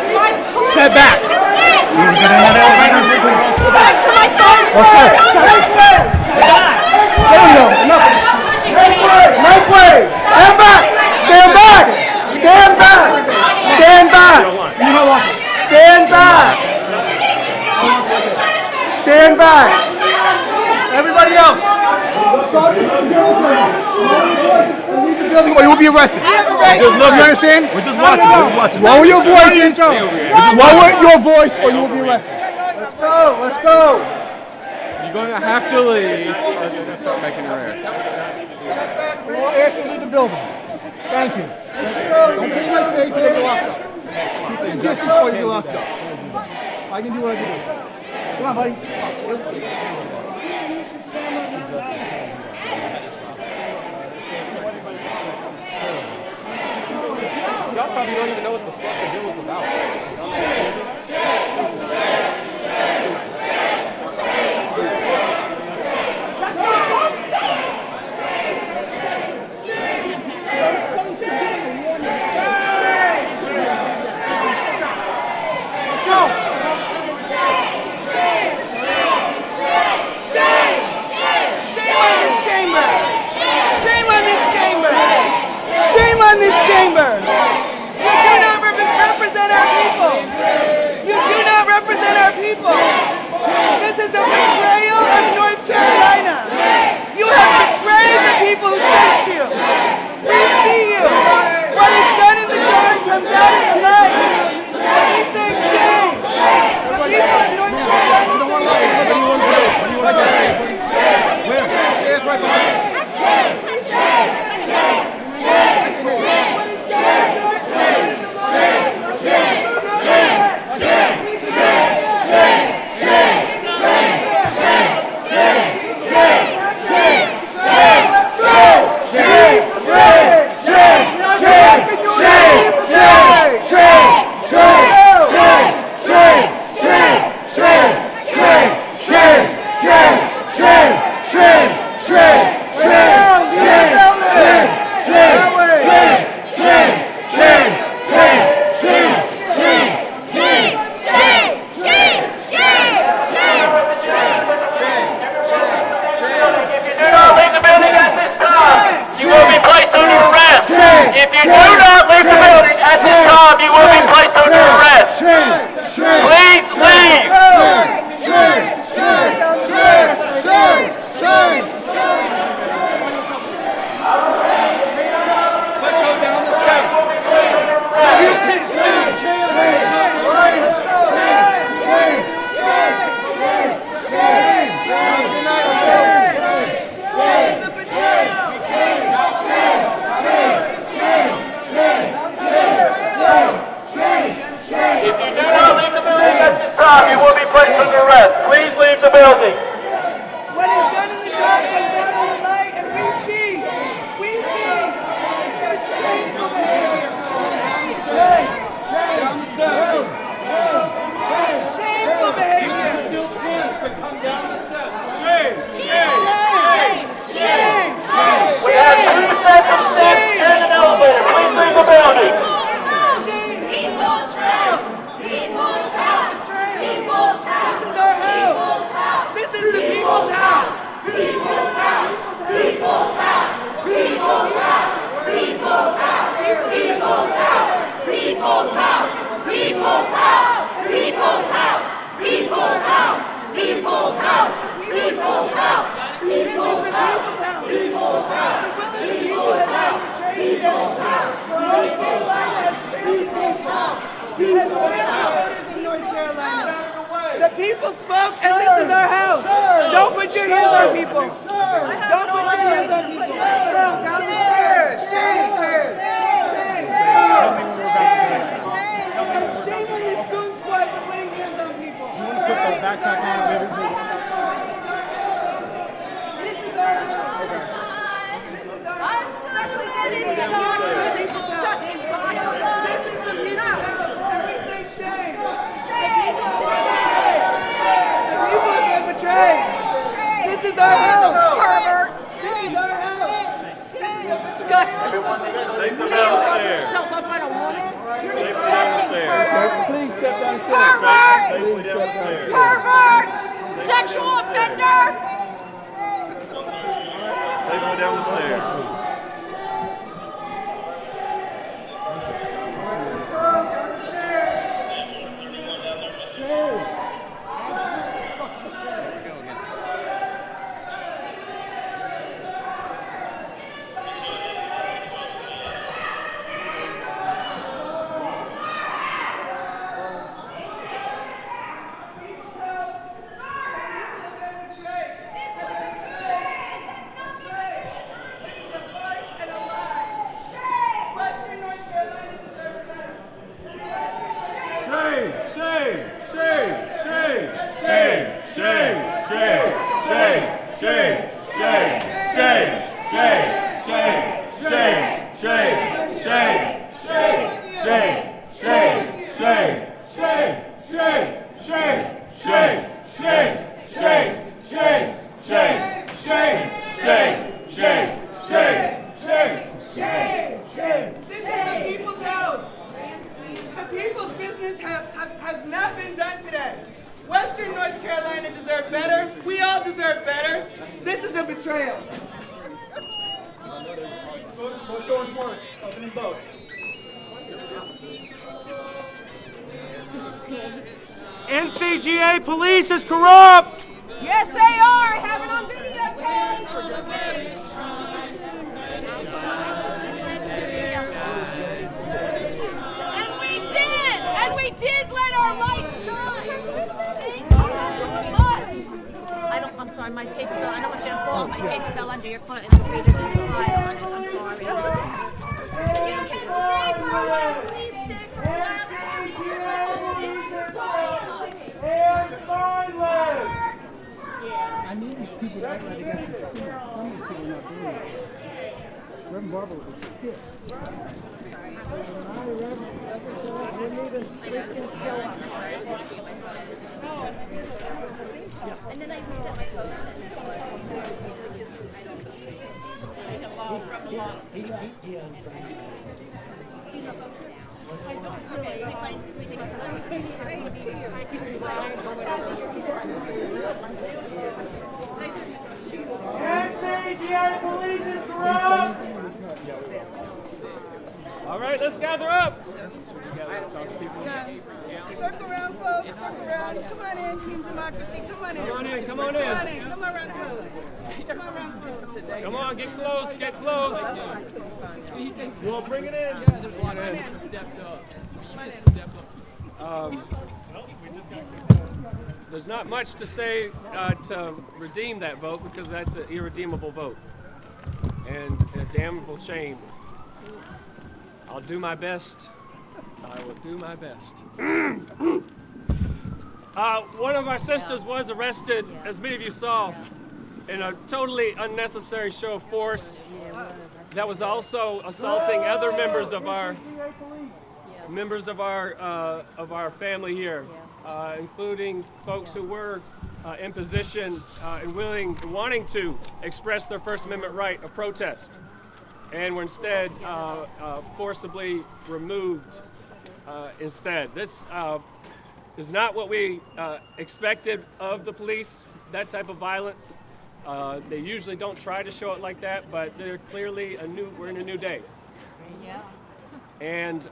Step back! You want to get in that elevator? Let's go! There we go! Enough! Make way! Stand back! Stand back! Stand back! Stand back! You don't want it. Stand back! Stand back! Everybody else! Or you will be arrested. You understand? We're just watching. We're just watching. Lower your voices. Lower your voice, or you will be arrested. Let's go. Let's go. You're going to have to leave, or you're going to start making arrests. We'll ask you to leave the building. Thank you. Let's go. Don't put my face in the locked up. Keep the distance before you get locked up. I can do what I can do. Come on, buddy. Y'all probably don't even know what the fuck the deal was about. Shame on this chamber! You do not represent people. Don't put your hands on people. Down the stairs. Shame. Shame on this goon squad for putting hands on people. You want to put that backpack on and everything? This is our house. This is our house. I'm especially getting shocked by these disgusting violence. This is the people's house. And we say shame. Shame. The people have been betrayed. This is our house. Pervert. This is our house. Disgusting. Take them downstairs. Yourself up on a woman. You're Take them disgusting. downstairs. Please step downstairs. Safely downstairs. Pervert. Sexual offender. Take them down the stairs. Has not been done today. Western North Carolina deserved better. We all deserve better. This is a betrayal. Both doors work. Opening both. NCGA police is corrupt! Yes, they are. I have it on videotape. And we did let our light shine. I'm sorry, my paper fell. I don't want you to fall. My paper fell under your foot and the reader didn't slide on it. I'm sorry. You can stay for a while. Please stay for a while. I need these people to act like they got some sense. Some of these people are not doing it. Reverend Barber was pissed. And then I reset my phone. NCGA police is corrupt! All right, let's gather up. Circle around, folks. Circle around. Come on in, Team Democracy. Come on in. Come on in, come on in. Come on in. Come around close. Come around close. Come on, get close, get close. Well, bring it in. Yeah, there's a lot of hands stepped up. There's not much to say to redeem that vote because that's an irredeemable vote and a damnable shame. I'll do my best. I will do my best. One of our sisters was arrested, as many of you saw, in a totally unnecessary show of force that was also assaulting other members of our our family here, including folks who were in position and wanting to express their First Amendment right of protest, and were instead forcibly removed. Instead, this is not what we expected of the police. That type of violence. They usually don't try to show it like that, but they're clearly we're in a new day. Yeah. And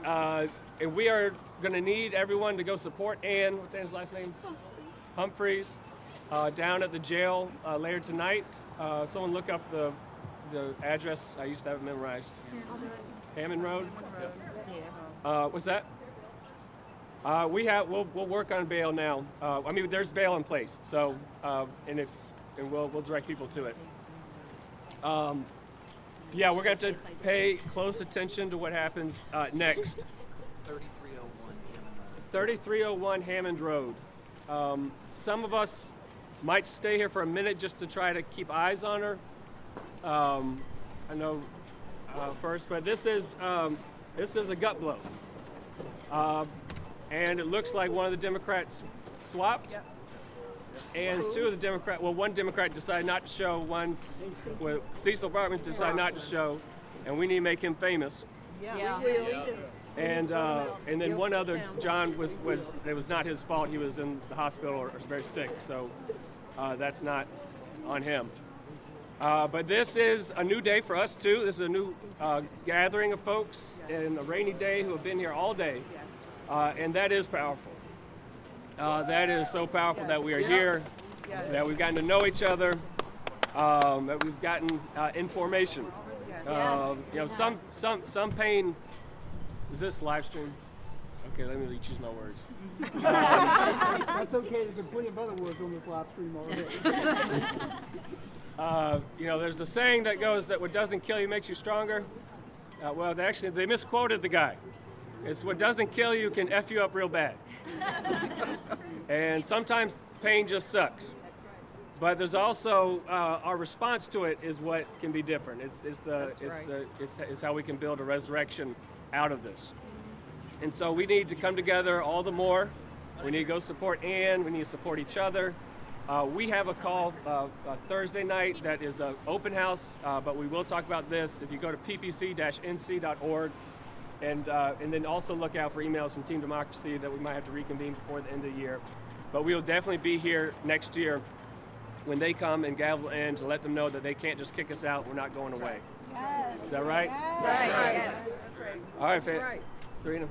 we are going to need everyone to go support Ann. What's Ann's last name? Humphreys. Down at the jail later tonight. Someone look up the address. I used to have it memorized. Hammond Road. What's that? We'll work on bail now. I mean, there's bail in place. So, and if and we'll direct people to it. Yeah, we're going to have to pay close attention to what happens next. 3301 Hammond Road. Some of us might stay here for a minute just to try to keep eyes on her. I know first, but this is a gut blow. And it looks like one of the Democrats swapped. Yep. And one Democrat decided not to show, Cecil Bartman decided not to show, and we need to make him famous. Yeah. And then one other, John, it was not his fault. He was in the hospital or very sick, so that's not on him. But this is a new day for us too. This is a new gathering of folks in a rainy day who have been here all day, and that is powerful. That is so powerful that we are here, that we've gotten to know each other, that we've gotten information. Some pain. Is this live stream? Okay, let me choose my words. That's okay. There's plenty of other words on this live stream already. There's a saying that goes that what doesn't kill you makes you stronger. They misquoted the guy. It's what doesn't kill you can F you up real bad. And sometimes pain just sucks. But there's also our response to it is what can be different. It's how we can build a resurrection out of this. And so we need to come together all the more. We need to go support Ann. We need to support each other. We have a call Thursday night that is an open house, but we will talk about this. If you go to ppc-nc.org, and then also look out for emails from Team Democracy that we might have to reconvene before the end of the year. But we will definitely be here next year when they come and gavel in to let them know that they can't just kick us out. We're not going away. Yes. Is that right? Yes. That's right. Yes. That's right. All right, That's right. Serena.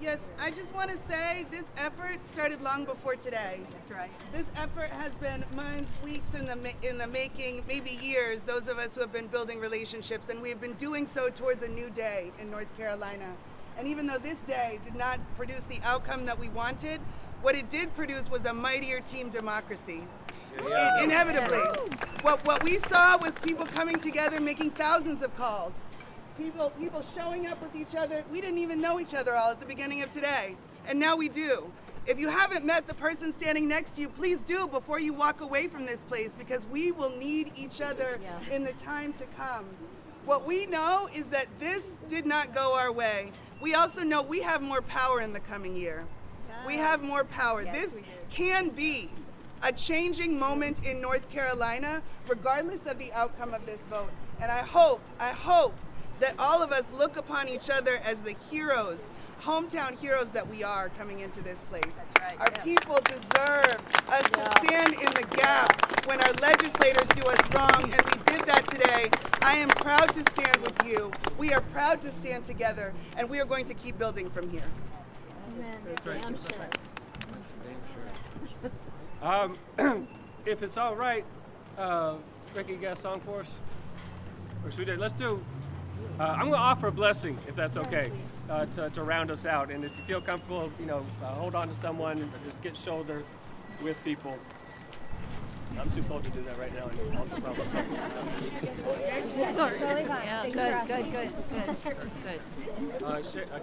Yes, I just want to say this effort started long before today. That's right. This effort has been months, weeks in the making, maybe years, those of us who have been building relationships, and we have been doing so towards a new day in North Carolina. And even though this day did not produce the outcome that we wanted, what it did produce was a mightier Team Democracy. Yeah. Inevitably. What we saw was people coming together, making thousands of calls. People showing up with each other. We didn't even know each other all at the beginning of today, and now we do. If you haven't met the person standing next to you, please do before you walk away from this place, because we will need each other in the time to come. What we know is that this did not go our way. We also know we have more power in the coming year. We have more power. Yes, this can be a changing moment in North Carolina, regardless of the outcome of this vote. And I hope that all of us look upon each other as the heroes, hometown heroes that we are coming into this place. Right, our people deserve us to stand in the gap when our legislators do us wrong, and we did that today. I am proud to stand with you. We are proud to stand together, and we are going to keep building from here. Amen. That's right. I'm That's sure. right. If it's all right, Ricky, you got a song for us? Or should we do? Let's do. I'm going to offer a blessing, if that's okay, to round us out. And if you feel comfortable, hold on to someone, or just get shoulder with people. I'm too cold to do that right now, and also probably something. Yeah, good.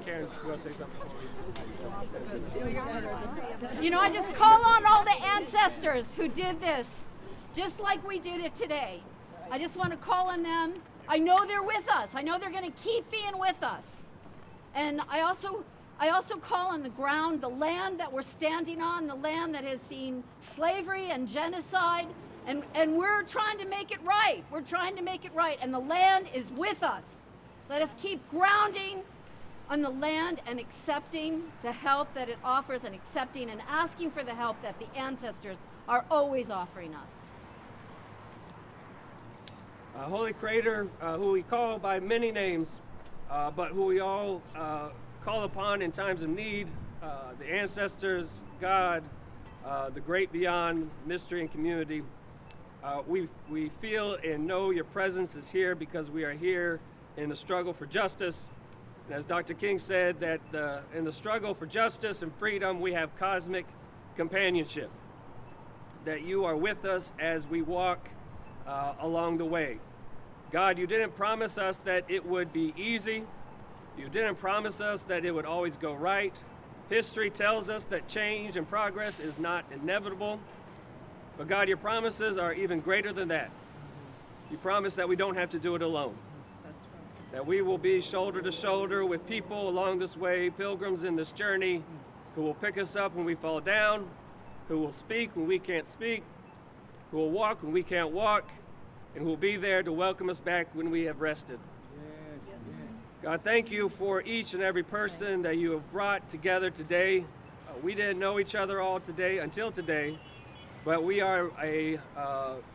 Karen, you want to say something? I just call on all the ancestors who did this, just like we did it today. I just want to call on them. I know they're with us. I know they're going to keep being with us. And I also call on the ground, the land that we're standing on, the land that has seen slavery and genocide, and we're trying to make it right. We're trying to make it right, and the land is with us. Let us keep grounding on the land and accepting the help that it offers, and accepting and asking for the help that the ancestors are always offering us. Holy Creator, who we call by many names, but who we all call upon in times of need, the ancestors, God, the great beyond, mystery and community. We feel and know your presence is here because we are here in the struggle for justice. And as Dr. King said, that in the struggle for justice and freedom, we have cosmic companionship. that you are with us as we walk along the way. God, you didn't promise us that it would be easy. You didn't promise us that it would always go right. History tells us that change and progress is not inevitable. But God, your promises are even greater than that. You promise that we don't have to do it alone. That we will be shoulder to shoulder with people along this way, pilgrims in this journey, who will pick us up when we fall down, who will speak when we can't speak, who will walk when we can't walk, and who will be there to welcome us back when we have rested. God, thank you for each and every person that you have brought together today. We didn't know each other all today until today, but we are a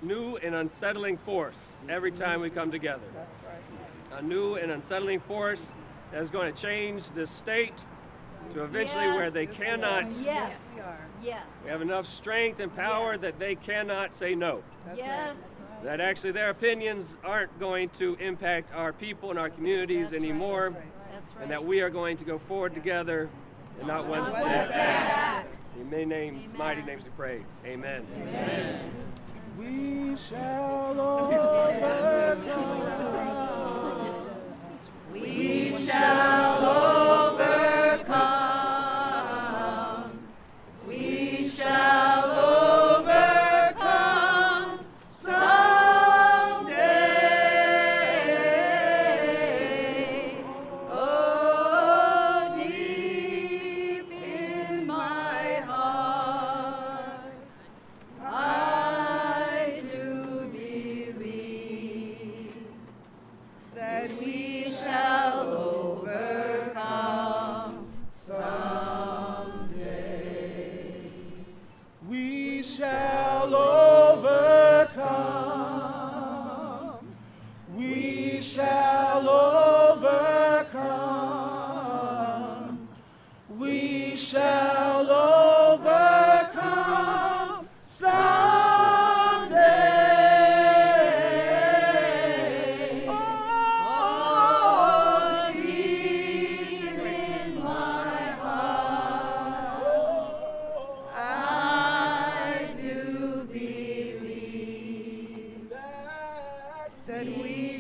new and unsettling force every time we come together. That's right. A new and unsettling force that is going to change this state to eventually where they cannot. Yes. Yes. We have enough strength and power that they cannot say no. Yes. That actually their opinions aren't going to impact our people and our communities anymore. That's right. And that we are going to go forward together and not one step back. In many names, mighty names we pray. Amen. Amen. We shall overcome. We shall overcome. We shall overcome someday. Oh, deep in my heart, I do believe that we shall overcome someday. We shall overcome. We shall overcome. We shall overcome someday. Oh, deep in my heart, I do believe that we